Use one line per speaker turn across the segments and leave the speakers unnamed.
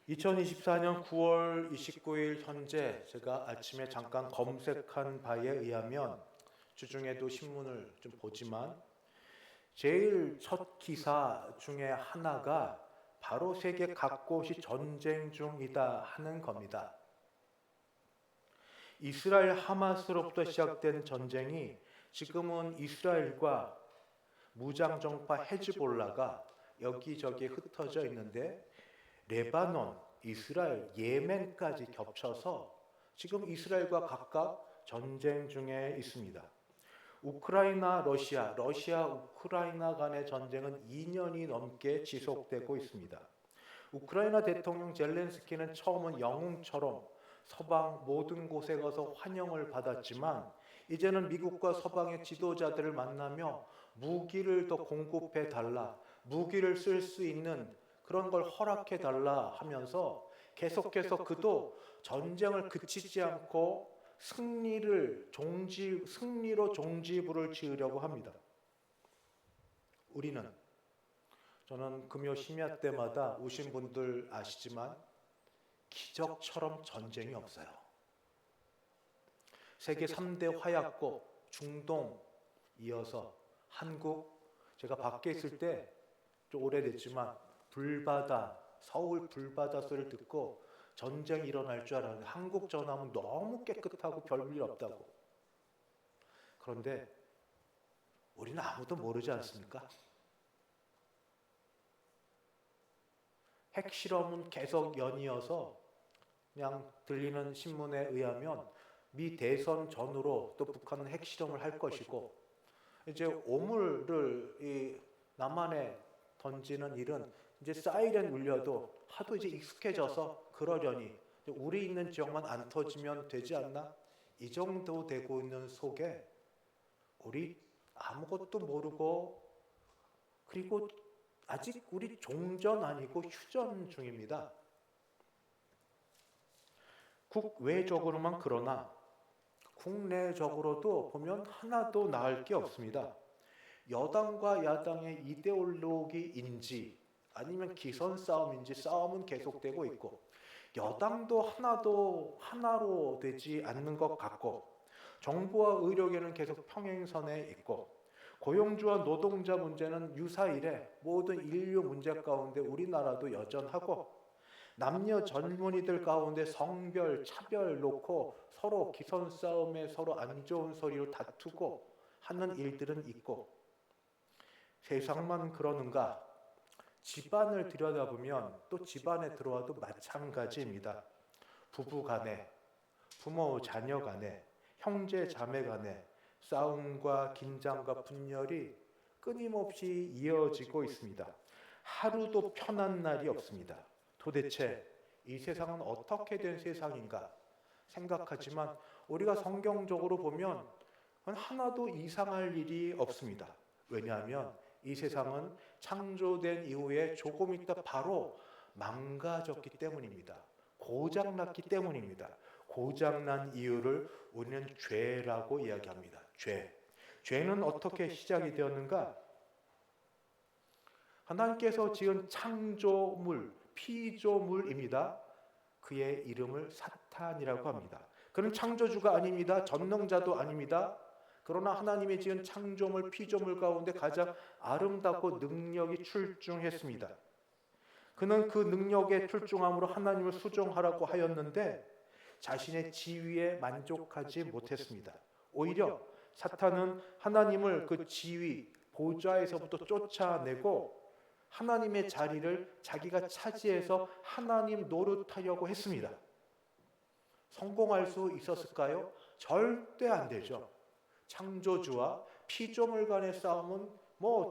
2024년 9월 29일 현재 제가 아침에 잠깐 검색한 바에 의하면 주중에도 신문을 좀 보지만 제일 첫 기사 중에 하나가 바로 세계 각곳이 전쟁 중이다 하는 겁니다. 이스라엘 하마스로부터 시작된 전쟁이 지금은 이스라엘과 무장정파 헤즈볼라가 여기저기 흩어져 있는데 레바논, 이스라엘, 예멘까지 겹쳐서 지금 이스라엘과 각각 전쟁 중에 있습니다. 우크라이나, 러시아, 우크라이나 간의 전쟁은 2년이 넘게 지속되고 있습니다. 우크라이나 대통령 젤렌스키는 처음은 영웅처럼 서방 모든 곳에 가서 환영을 받았지만 이제는 미국과 서방의 지도자들을 만나며 무기를 더 공급해 달라, 무기를 쓸 수 있는 그런 걸 허락해 달라 하면서 계속해서 그도 전쟁을 그치지 않고 승리로 종지부를 지으려고 합니다. 저는 금요 심야 때마다 오신 분들 아시지만 기적처럼 전쟁이 없어요. 세계 3대 화약국 중동 이어서 한국, 제가 밖에 있을 때 좀 오래됐지만 서울 불바다 소리를 듣고 전쟁이 일어날 줄 알았는데 한국 전함은 너무 깨끗하고 별일 없다고. 그런데 우리는 아무도 모르지 않습니까? 핵실험은 계속 연이어서 그냥 들리는 신문에 의하면 미 대선 전후로 또 북한은 핵실험을 할 것이고 이제 오물을 이 남한에 던지는 일은 이제 사이렌 울려도 하도 이제 익숙해져서 그러려니 우리 있는 지역만 안 터지면 되지 않나? 이 정도 되고 있는 속에 우리 아무것도 모르고 그리고 아직 우리 종전 아니고 휴전 중입니다. 국외적으로만 그러나 국내적으로도 보면 하나도 나을 게 없습니다. 여당과 야당의 이데올로기인지 아니면 기선 싸움인지 싸움은 계속되고 있고 여당도 하나로 되지 않는 것 같고 정부와 의료계는 계속 평행선에 있고 고용주와 노동자 문제는 유사일에 모든 인류 문제 가운데 우리나라도 여전하고 남녀 젊은이들 가운데 성별, 차별 놓고 서로 기선 싸움에 서로 안 좋은 소리로 다투고 하는 일들은 있고 세상만 그러는가? 집안을 들여다보면 또 집안에 들어와도 마찬가지입니다. 부부 간에, 부모 자녀 간에, 형제 자매 간에 싸움과 긴장과 분열이 끊임없이 이어지고 있습니다. 하루도 편한 날이 없습니다. 도대체 이 세상은 어떻게 된 세상인가 생각하지만 우리가 성경적으로 보면 하나도 이상할 일이 없습니다. 왜냐하면 이 세상은 창조된 이후에 조금 있다 바로 망가졌기 때문입니다. 고장났기 때문입니다. 고장난 이유를 우리는 죄라고 이야기합니다. 죄는 어떻게 시작이 되었는가? 하나님께서 지은 창조물, 피조물입니다. 그의 이름을 사탄이라고 합니다. 그는 창조주가 아닙니다. 전능자도 아닙니다. 그러나 하나님이 지은 창조물, 피조물 가운데 가장 아름답고 능력이 출중했습니다. 그는 그 능력의 출중함으로 하나님을 수종하라고 하였는데 자신의 지위에 만족하지 못했습니다. 오히려 사탄은 하나님을 그 지위, 보좌에서부터 쫓아내고 하나님의 자리를 자기가 차지해서 하나님 노릇하려고 했습니다. 성공할 수 있었을까요? 절대 안 되죠. 창조주와 피조물 간의 싸움은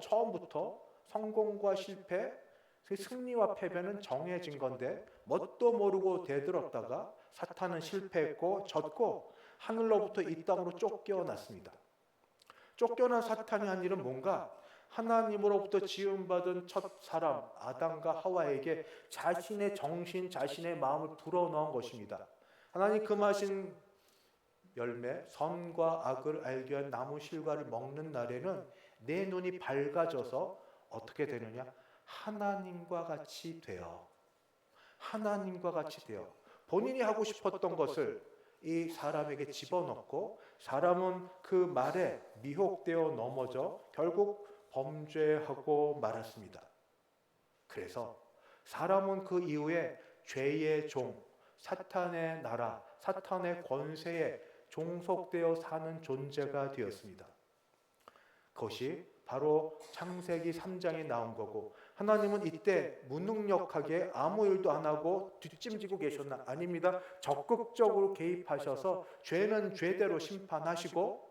처음부터 성공과 실패, 승리와 패배는 정해진 건데 뭣도 모르고 대들었다가 사탄은 실패했고 졌고 하늘로부터 이 땅으로 쫓겨났습니다. 쫓겨난 사탄이 한 일은 뭔가? 하나님으로부터 지음받은 첫 사람 아담과 하와에게 자신의 정신, 자신의 마음을 불어넣은 것입니다. 하나님 금하신 열매, 선과 악을 알게 한 나무 실과를 먹는 날에는 내 눈이 밝아져서 어떻게 되느냐? 하나님과 같이 되어 하나님과 같이 되어 본인이 하고 싶었던 것을 이 사람에게 집어넣고 사람은 그 말에 미혹되어 넘어져 결국 범죄하고 말았습니다. 그래서 사람은 그 이후에 죄의 종, 사탄의 나라, 사탄의 권세에 종속되어 사는 존재가 되었습니다. 그것이 바로 창세기 3장에 나온 거고, 하나님은 이때 무능력하게 아무 일도 안 하고 뒷짐지고 계셨나? 아닙니다. 적극적으로 개입하셔서 죄는 죄대로 심판하시고,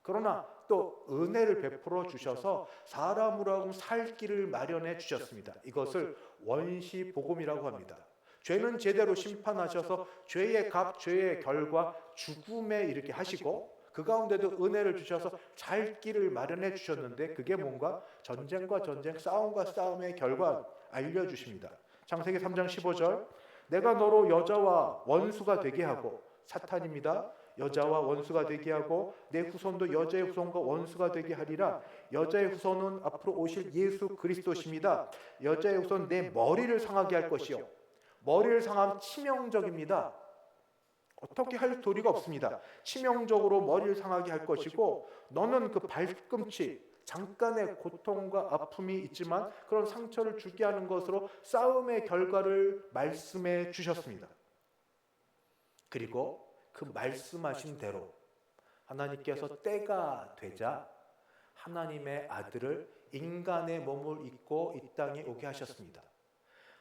그러나 또 은혜를 베풀어 주셔서 사람으로 하여금 살 길을 마련해 주셨습니다. 이것을 원시 복음이라고 합니다. 죄는 제대로 심판하셔서 죄의 값, 죄의 결과 죽음에 이르게 하시고, 그 가운데도 은혜를 주셔서 살 길을 마련해 주셨는데, 그게 뭔가 전쟁과 전쟁, 싸움과 싸움의 결과 알려주십니다. 창세기 3장 15절, 내가 너로 여자와 원수가 되게 하고, 사탄입니다. 여자와 원수가 되게 하고 내 후손도 여자의 후손과 원수가 되게 하리라. 여자의 후손은 앞으로 오실 예수 그리스도십니다. 여자의 후손은 내 머리를 상하게 할 것이요. 머리를 상하면 치명적입니다. 어떻게 할 도리가 없습니다. 치명적으로 머리를 상하게 할 것이고, 너는 그 발꿈치, 잠깐의 고통과 아픔이 있지만 그런 상처를 주게 하는 것으로 싸움의 결과를 말씀해 주셨습니다. 그리고 그 말씀하신 대로 하나님께서 때가 되자 하나님의 아들을 인간의 몸을 입고 이 땅에 오게 하셨습니다.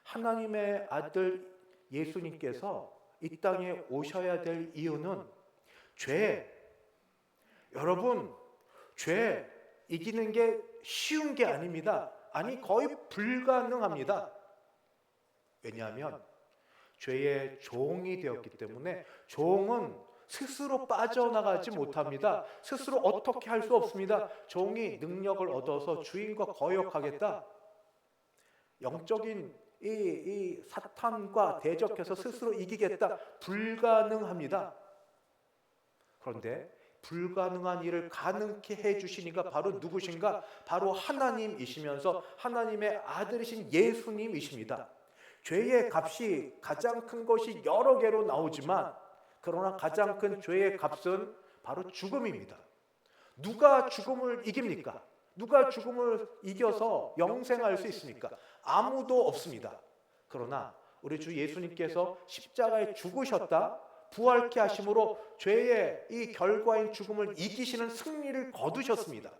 하나님의 아들 예수님께서 이 땅에 오셔야 될 이유는 여러분, 죄 이기는 게 쉬운 게 아닙니다. 아니, 거의 불가능합니다. 왜냐하면 죄의 종이 되었기 때문에 종은 스스로 빠져나가지 못합니다. 스스로 어떻게 할 수 없습니다. 종이 능력을 얻어서 주인과 거역하겠다. 영적인 이 사탄과 대적해서 스스로 이기겠다. 불가능합니다. 그런데 불가능한 일을 가능케 해주신 이가 바로 누구신가? 바로 하나님이시면서 하나님의 아들이신 예수님이십니다. 죄의 값이 가장 큰 것이 여러 개로 나오지만, 그러나 가장 큰 죄의 값은 바로 죽음입니다. 누가 죽음을 이깁니까? 누가 죽음을 이겨서 영생할 수 있습니까? 아무도 없습니다. 그러나 우리 주 예수님께서 십자가에 죽으셨다, 부활케 하심으로 죄의 이 결과인 죽음을 이기시는 승리를 거두셨습니다.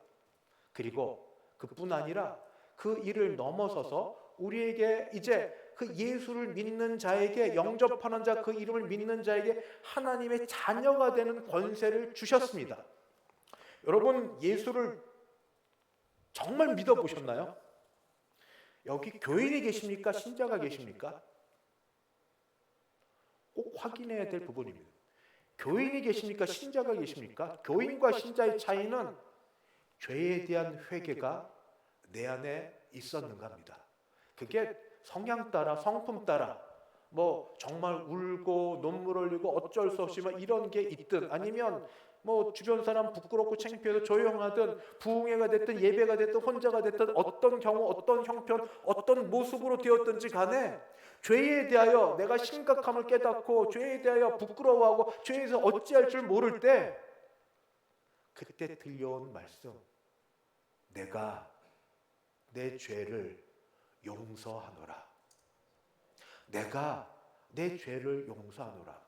그리고 그뿐 아니라 그 일을 넘어서서 우리에게 이제 그 예수를 믿는 자에게, 영접하는 자, 그 이름을 믿는 자에게 하나님의 자녀가 되는 권세를 주셨습니다. 여러분, 예수를 정말 믿어보셨나요? 여기 교인이 계십니까? 신자가 계십니까? 꼭 확인해야 될 부분입니다. 교인이 계십니까? 신자가 계십니까? 교인과 신자의 차이는 죄에 대한 회개가 내 안에 있었는가 합니다. 그게 성향 따라, 성품 따라, 뭐 정말 울고 눈물 흘리고 어쩔 수 없이 막 이런 게 있든, 아니면 뭐 주변 사람 부끄럽고 창피해도 조용하든, 부흥회가 됐든 예배가 됐든 혼자가 됐든, 어떤 경우, 어떤 형편, 어떤 모습으로 되었든지 간에 죄에 대하여 내가 심각함을 깨닫고 죄에 대하여 부끄러워하고 죄에서 어찌할 줄 모를 때, 그때 들려온 말씀, 내가 내 죄를 용서하노라. 내가 내 죄를 용서하노라.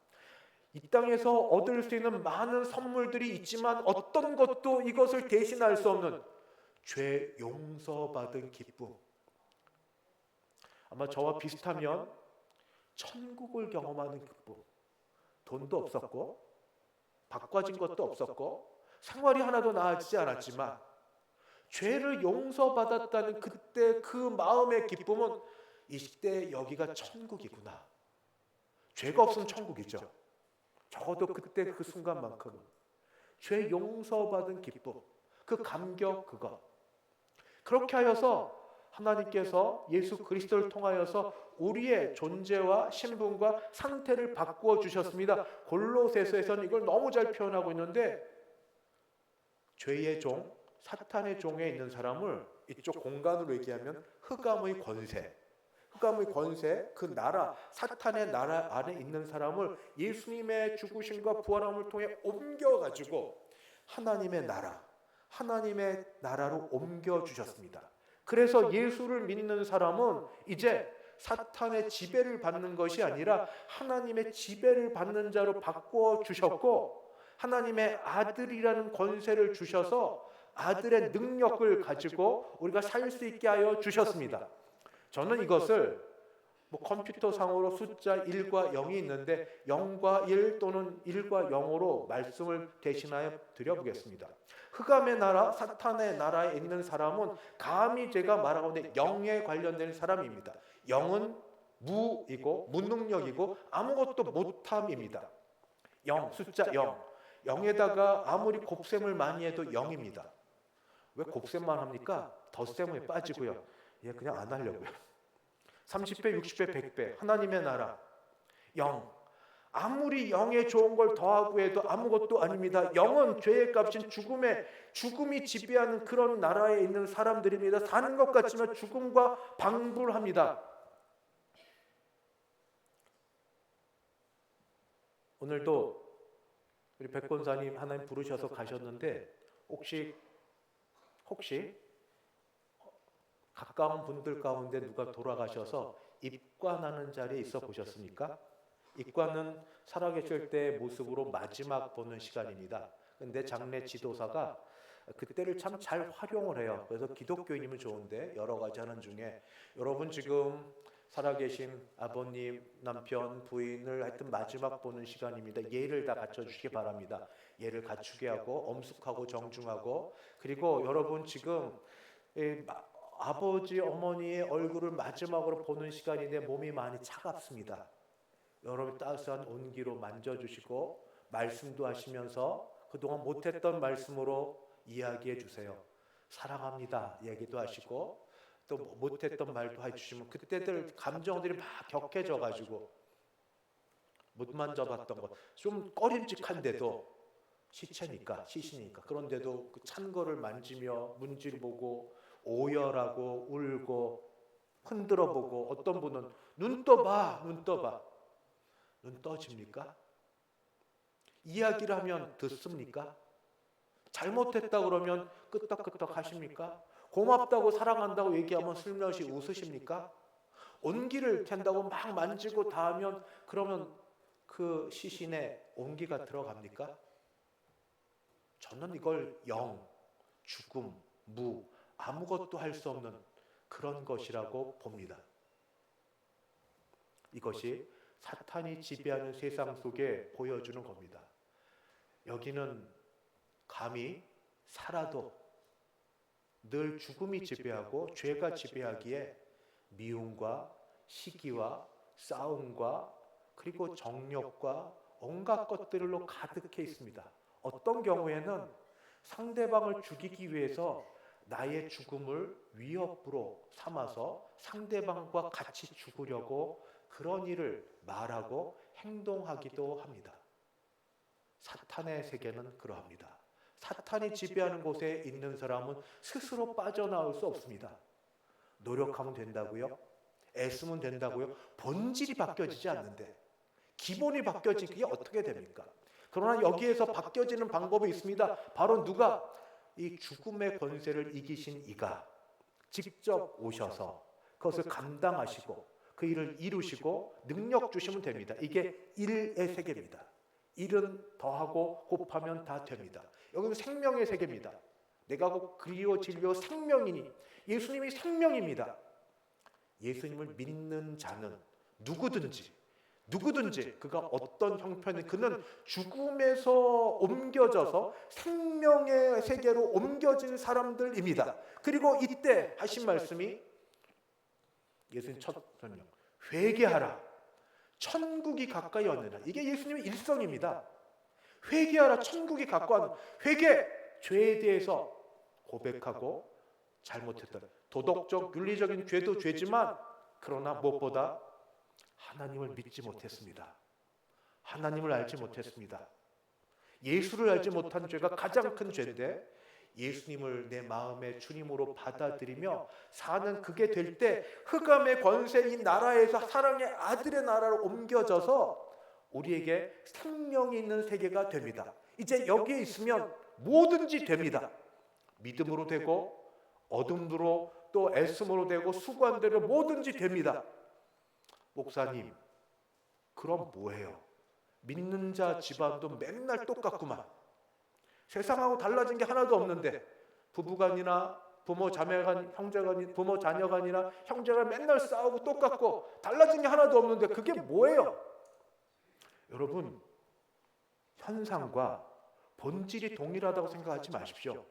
이 땅에서 얻을 수 있는 많은 선물들이 있지만 어떤 것도 이것을 대신할 수 없는 죄 용서받은 기쁨. 아마 저와 비슷하면 천국을 경험하는 기쁨. 돈도 없었고 바꿔진 것도 없었고 생활이 하나도 나아지지 않았지만 죄를 용서받았다는 그때 그 마음의 기쁨은, 이때 여기가 천국이구나. 죄가 없으면 천국이죠. 적어도 그때 그 순간만큼은 죄 용서받은 기쁨, 그 감격, 그거. 그렇게 하여서 하나님께서 예수 그리스도를 통하여서 우리의 존재와 신분과 상태를 바꾸어 주셨습니다. 골로새서에서는 이걸 너무 잘 표현하고 있는데, 죄의 종, 사탄의 종에 있는 사람을 이쪽 공간으로 얘기하면 흑암의 권세, 흑암의 권세, 그 나라, 사탄의 나라 안에 있는 사람을 예수님의 죽으심과 부활함을 통해 옮겨가지고 하나님의 나라로 옮겨주셨습니다. 그래서 예수를 믿는 사람은 이제 사탄의 지배를 받는 것이 아니라 하나님의 지배를 받는 자로 바꾸어 주셨고, 하나님의 아들이라는 권세를 주셔서 아들의 능력을 가지고 우리가 살 수 있게 하여 주셨습니다. 저는 이것을 컴퓨터 상으로 숫자 1과 0이 있는데 0과 1 또는 1과 0으로 말씀을 대신하여 드려보겠습니다. 흑암의 나라, 사탄의 나라에 있는 사람은 감히 제가 말하건대 영에 관련된 사람입니다. 영은 무이고 무능력이고 아무것도 못함입니다. 숫자 0. 0에다가 아무리 곱셈을 많이 해도 0입니다. 왜 곱셈만 합니까? 덧셈에 빠지고요. 그냥 안 하려고요. 30배, 60배, 100배 하나님의 나라 0. 아무리 0에 좋은 걸 더하고 해도 아무것도 아닙니다. 0은 죄의 값인 죽음이 지배하는 그런 나라에 있는 사람들입니다. 사는 것 같지만 죽음과 방불합니다. 오늘도 우리 백 권사님 하나님 부르셔서 가셨는데 혹시 가까운 분들 가운데 누가 돌아가셔서 입관하는 자리에 있어 보셨습니까? 입관은 살아계실 때의 모습으로 마지막 보는 시간입니다. 근데 장례 지도사가 그때를 참 잘 활용을 해요. 그래서 기독교인이면 좋은데 여러 가지 하는 중에 여러분 지금 살아계신 아버님, 남편, 부인을 하여튼 마지막 보는 시간입니다. 예를 다 갖춰주시기 바랍니다. 예를 갖추게 하고 엄숙하고 정중하고, 그리고 여러분 지금 아버지, 어머니의 얼굴을 마지막으로 보는 시간인데 몸이 많이 차갑습니다. 여러분 따스한 온기로 만져주시고 말씀도 하시면서 그동안 못했던 말씀으로 이야기해 주세요. 사랑합니다 얘기도 하시고 또 못했던 말도 해주시면 그때들 감정들이 막 격해져가지고 못 만져봤던 것 좀 꺼림직한데도 시시니까 그런데도 그 찬 거를 만지며 문질보고 오열하고 울고 흔들어보고, 어떤 분은 눈 떠봐 눈 떠집니까? 이야기를 하면 듣습니까? 잘못했다 그러면 끄떡끄떡 하십니까? 고맙다고 사랑한다고 얘기하면 슬며시 웃으십니까? 온기를 탠다고 막 만지고 다 하면 그러면 그 시신에 온기가 들어갑니까? 저는 이걸 죽음, 무, 아무것도 할 수 없는 그런 것이라고 봅니다. 이것이 사탄이 지배하는 세상 속에 보여주는 겁니다. 여기는 감히 살아도 늘 죽음이 지배하고 죄가 지배하기에 미움과 시기와 싸움과 그리고 정욕과 온갖 것들로 가득해 있습니다. 어떤 경우에는 상대방을 죽이기 위해서 나의 죽음을 위협으로 삼아서 상대방과 같이 죽으려고 그런 일을 말하고 행동하기도 합니다. 사탄의 세계는 그러합니다. 사탄이 지배하는 곳에 있는 사람은 스스로 빠져나올 수 없습니다. 노력하면 된다고요? 애쓰면 된다고요? 본질이 바뀌어지지 않는데, 기본이 바뀌어지기 어떻게 됩니까? 그러나 여기에서 바뀌어지는 방법이 있습니다. 바로 누가? 이 죽음의 권세를 이기신 이가 직접 오셔서 그것을 감당하시고 그 일을 이루시고 능력 주시면 됩니다. 이게 일의 세계입니다. 일은 더하고 곱하면 다 됩니다. 여기는 생명의 세계입니다. 내가 곧 그리요 진리요 생명이니, 예수님이 생명입니다. 예수님을 믿는 자는 누구든지 그가 어떤 형편이, 그는 죽음에서 옮겨져서 생명의 세계로 옮겨진 사람들입니다. 그리고 이때 하신 말씀이 예수님 첫 설명, 회개하라, 천국이 가까이 왔느니라. 이게 예수님의 일성입니다. 회개하라, 천국이 가까이 왔느니라. 회개, 죄에 대해서 고백하고 잘못했던 도덕적 윤리적인 죄도 죄지만, 그러나 무엇보다 하나님을 믿지 못했습니다. 하나님을 알지 못했습니다. 예수를 알지 못한 죄가 가장 큰 죄인데, 예수님을 내 마음의 주님으로 받아들이며 사는 그게 될 때 흑암의 권세 이 나라에서 사랑의 아들의 나라로 옮겨져서 우리에게 생명이 있는 세계가 됩니다. 이제 여기에 있으면 뭐든지 됩니다. 믿음으로 되고 어둠으로 또 애씀으로 되고 수고한 대로 뭐든지 됩니다. 목사님, 그럼 뭐해요? 믿는 자 집안도 맨날 똑같구만. 세상하고 달라진 게 하나도 없는데 부부간이나 부모 자매간 형제간 부모 자녀간이나 형제가 맨날 싸우고 똑같고 달라진 게 하나도 없는데 그게 뭐예요? 여러분, 현상과 본질이 동일하다고 생각하지 마십시오.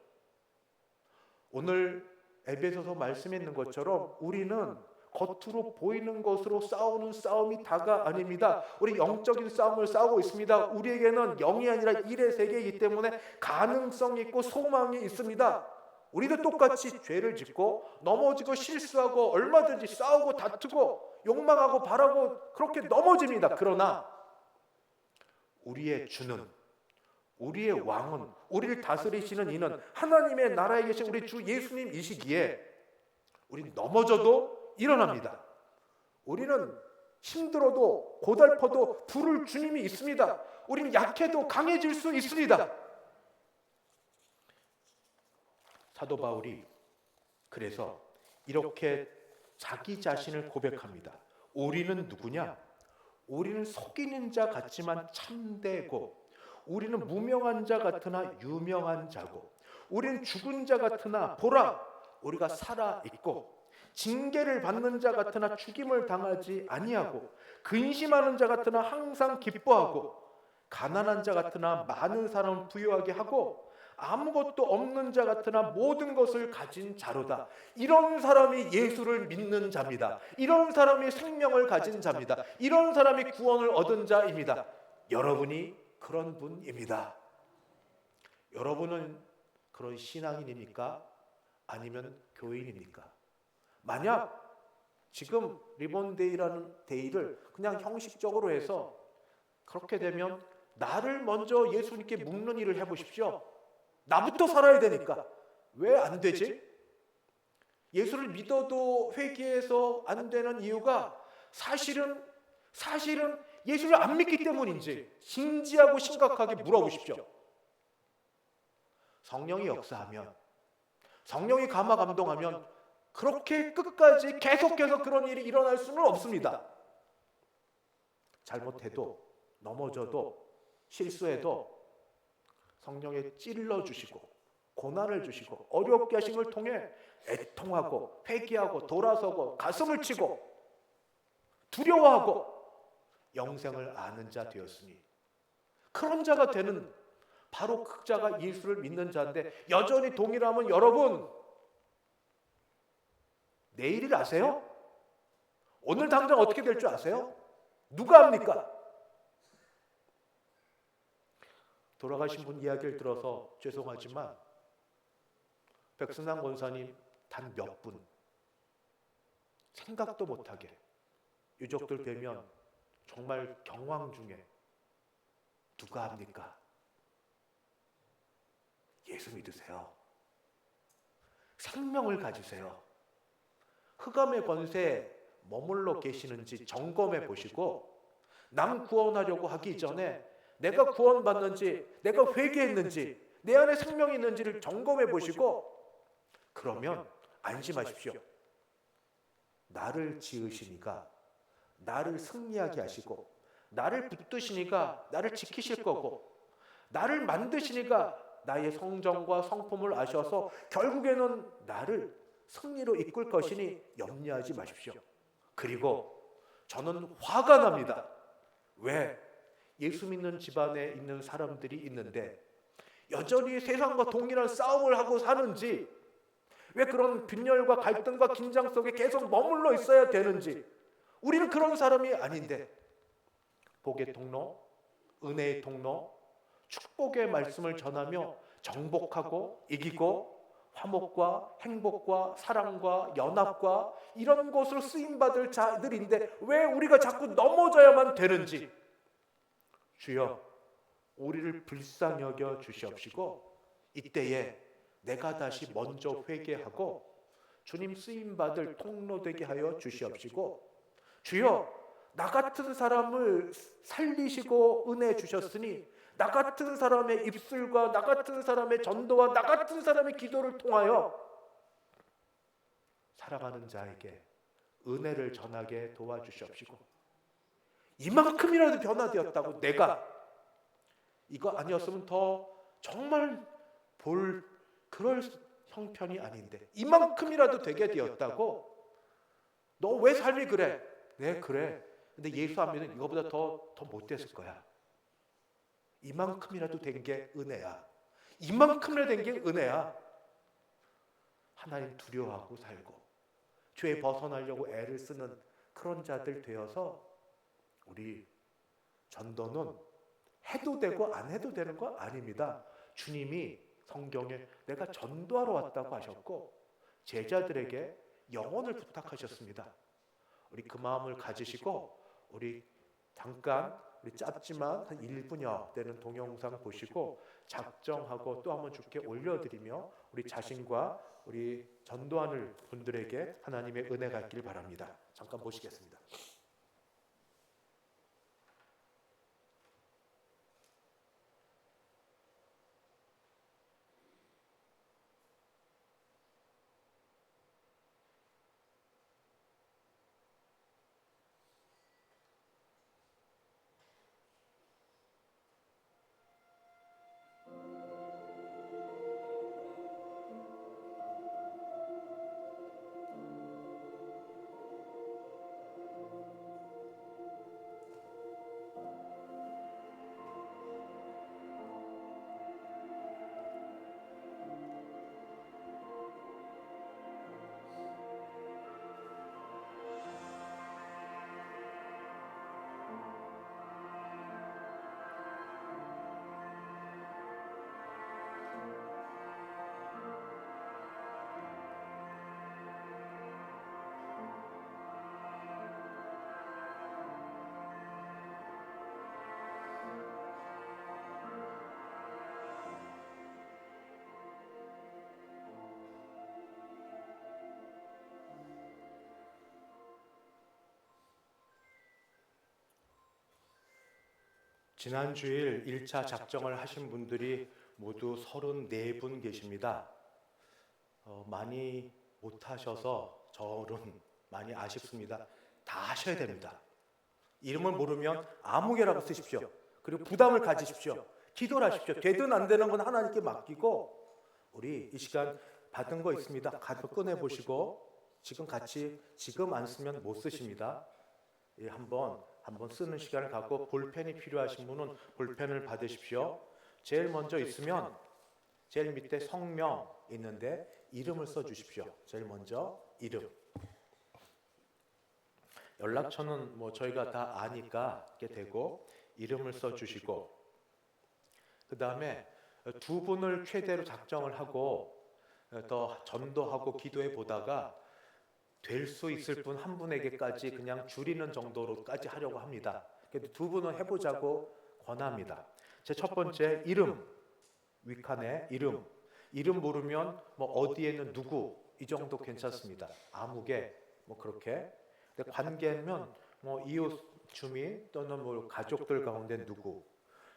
오늘 에베소서 말씀에 있는 것처럼 우리는 겉으로 보이는 것으로 싸우는 싸움이 다가 아닙니다. 우리 영적인 싸움을 싸우고 있습니다. 우리에게는 영이 아니라 일의 세계이기 때문에 가능성이 있고 소망이 있습니다. 우리도 똑같이 죄를 짓고 넘어지고 실수하고 얼마든지 싸우고 다투고 욕망하고 바라고 그렇게 넘어집니다. 그러나 우리의 주는, 우리의 왕은, 우리를 다스리시는 이는 하나님의 나라에 계신 우리 주 예수님이시기에 우리는 넘어져도 일어납니다. 우리는 힘들어도 고달퍼도 부를 주님이 있습니다. 우리는 약해도 강해질 수 있습니다. 사도 바울이 그래서 이렇게 자기 자신을 고백합니다. 우리는 누구냐? 우리는 속이는 자 같지만 참되고, 우리는 무명한 자 같으나 유명한 자고, 우리는 죽은 자 같으나 보라 우리가 살아 있고, 징계를 받는 자 같으나 죽임을 당하지 아니하고, 근심하는 자 같으나 항상 기뻐하고, 가난한 자 같으나 많은 사람을 부유하게 하고, 아무것도 없는 자 같으나 모든 것을 가진 자로다. 이런 사람이 예수를 믿는 자입니다. 이런 사람이 생명을 가진 자입니다. 이런 사람이 구원을 얻은 자입니다. 여러분이 그런 분입니다. 여러분은 그런 신앙인입니까? 아니면 교인입니까? 만약 지금 리본데이라는 데이를 그냥 형식적으로 해서 그렇게 되면 나를 먼저 예수님께 묻는 일을 해보십시오. 나부터 살아야 되니까. 왜 안 되지? 예수를 믿어도 회개해서 안 되는 이유가 사실은 예수를 안 믿기 때문인지 진지하고 심각하게 물어보십시오. 성령이 역사하면, 성령이 감화 감동하면 그렇게 끝까지 계속해서 그런 일이 일어날 수는 없습니다. 잘못해도, 넘어져도, 실수해도 성령에 찔러주시고 고난을 주시고 어렵게 하신 걸 통해 애통하고 회개하고 돌아서고 가슴을 치고 두려워하고 영생을 아는 자 되었으니, 그런 자가 되는 바로 그 자가 예수를 믿는 자인데, 여전히 동일하면 여러분 내일을 아세요? 오늘 당장 어떻게 될 줄 아세요? 누가 합니까? 돌아가신 분 이야기를 들어서 죄송하지만 백승남 권사님 단 몇 분 생각도 못하게 유족들 뵈면 정말 경황 중에 누가 합니까? 예수 믿으세요. 생명을 가지세요. 흑암의 권세에 머물러 계시는지 점검해 보시고, 남 구원하려고 하기 전에 내가 구원받는지, 내가 회개했는지, 내 안에 생명이 있는지를 점검해 보시고, 그러면 안심하십시오. 나를 지으시니까 나를 승리하게 하시고, 나를 붙드시니까 나를 지키실 거고, 나를 만드시니까 나의 성정과 성품을 아셔서 결국에는 나를 승리로 이끌 것이니 염려하지 마십시오. 그리고 저는 화가 납니다. 왜? 예수 믿는 집안에 있는 사람들이 있는데 여전히 세상과 동일한 싸움을 하고 사는지, 왜 그런 빈혈과 갈등과 긴장 속에 계속 머물러 있어야 되는지. 우리는 그런 사람이 아닌데, 복의 통로, 은혜의 통로, 축복의 말씀을 전하며 정복하고 이기고 화목과 행복과 사랑과 연합과 이런 것으로 쓰임받을 자들인데 왜 우리가 자꾸 넘어져야만 되는지. 주여, 우리를 불쌍히 여겨 주시옵시고 이때에 내가 다시 먼저 회개하고 주님 쓰임받을 통로 되게 하여 주시옵시고, 주여 나 같은 사람을 살리시고 은혜 주셨으니 나 같은 사람의 입술과 나 같은 사람의 전도와 나 같은 사람의 기도를 통하여 살아가는 자에게 은혜를 전하게 도와주시옵시고, 이만큼이라도 변화되었다고 내가 이거 아니었으면 더 정말 그럴 형편이 아닌데 이만큼이라도 되게 되었다고, 너 왜 삶이 그래? 네 그래. 근데 예수 안 믿으면 이거보다 더 못됐을 거야. 이만큼이라도 된 게 은혜야. 이만큼이라도 된 게 은혜야. 하나님 두려워하고 살고 죄에 벗어나려고 애를 쓰는 그런 자들 되어서, 우리 전도는 해도 되고 안 해도 되는 거 아닙니다. 주님이 성경에 내가 전도하러 왔다고 하셨고 제자들에게 영혼을 부탁하셨습니다. 우리 그 마음을 가지시고 우리 잠깐 우리 짧지만 한 1분여 되는 동영상 보시고 작정하고 또 한번 주께 올려드리며 우리 자신과 우리 전도하는 분들에게 하나님의 은혜가 있길 바랍니다. 잠깐 보시겠습니다. 지난 주일 1차 작정을 하신 분들이 모두 34분 계십니다. 많이 못하셔서 저는 많이 아쉽습니다. 다 하셔야 됩니다. 이름을 모르면 아무개라고 쓰십시오. 그리고 부담을 가지십시오. 기도를 하십시오. 되든 안 되는 건 하나님께 맡기고, 우리 이 시간 받은 거 있습니다. 가서 꺼내보시고, 지금 안 쓰면 못 쓰십니다. 한번 쓰는 시간을 갖고 볼펜이 필요하신 분은 볼펜을 받으십시오. 제일 먼저 있으면 제일 밑에 성명 있는데 이름을 써주십시오. 제일 먼저 이름. 연락처는 뭐 저희가 다 아니까 이렇게 되고 이름을 써주시고, 그 다음에 두 분을 최대로 작정을 하고 더 전도하고 기도해 보다가 될 수 있을 분 한 분에게까지 그냥 줄이는 정도로까지 하려고 합니다. 그래도 두 분은 해보자고 권합니다. 제 첫 번째, 이름. 윗칸에 이름 모르면 뭐 어디에는 누구 이 정도 괜찮습니다. 아무개 뭐 그렇게. 근데 관계면 뭐 이웃 주민 또는 뭐 가족들 가운데 누구.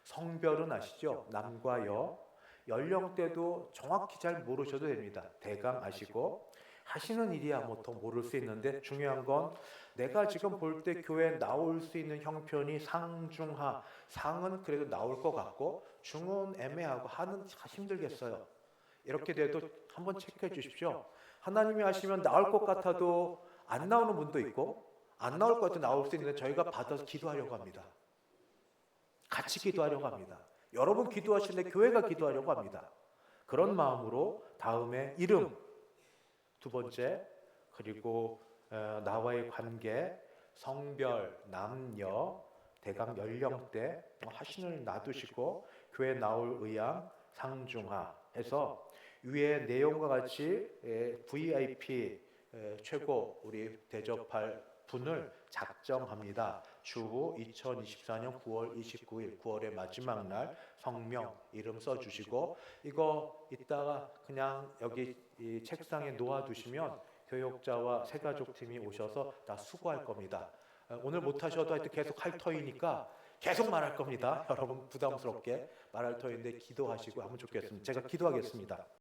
성별은 아시죠? 남과 여. 연령대도 정확히 잘 모르셔도 됩니다. 대강 아시고. 하시는 일이야 뭐 더 모를 수 있는데, 중요한 건 내가 지금 볼 때 교회에 나올 수 있는 형편이 상중하. 상은 그래도 나올 것 같고 중은 애매하고 하는 힘들겠어요. 이렇게 돼도 한번 체크해 주십시오. 하나님이 하시면 나올 것 같아도 안 나오는 분도 있고 안 나올 것 같아도 나올 수 있는데 저희가 받아서 기도하려고 합니다. 같이 기도하려고 합니다. 여러분 기도하시는데 교회가 기도하려고 합니다. 그런 마음으로 다음에 이름, 두 번째, 그리고 나와의 관계, 성별, 남녀, 대강 연령대, 하신을 놔두시고 교회 나올 의향, 상중하 해서 위에 내용과 같이 VIP 최고 우리 대접할 분을 작정합니다. 추후 2024년 9월 29일, 9월의 마지막 날 성명, 이름 써주시고 이거 이따가 그냥 여기 이 책상에 놓아두시면 교육자와 새가족팀이 오셔서 다 수고할 겁니다. 오늘 못하셔도 하여튼 계속 할 터이니까 계속 말할 겁니다. 여러분 부담스럽게 말할 터인데 기도하시고 하면 좋겠습니다. 제가 기도하겠습니다.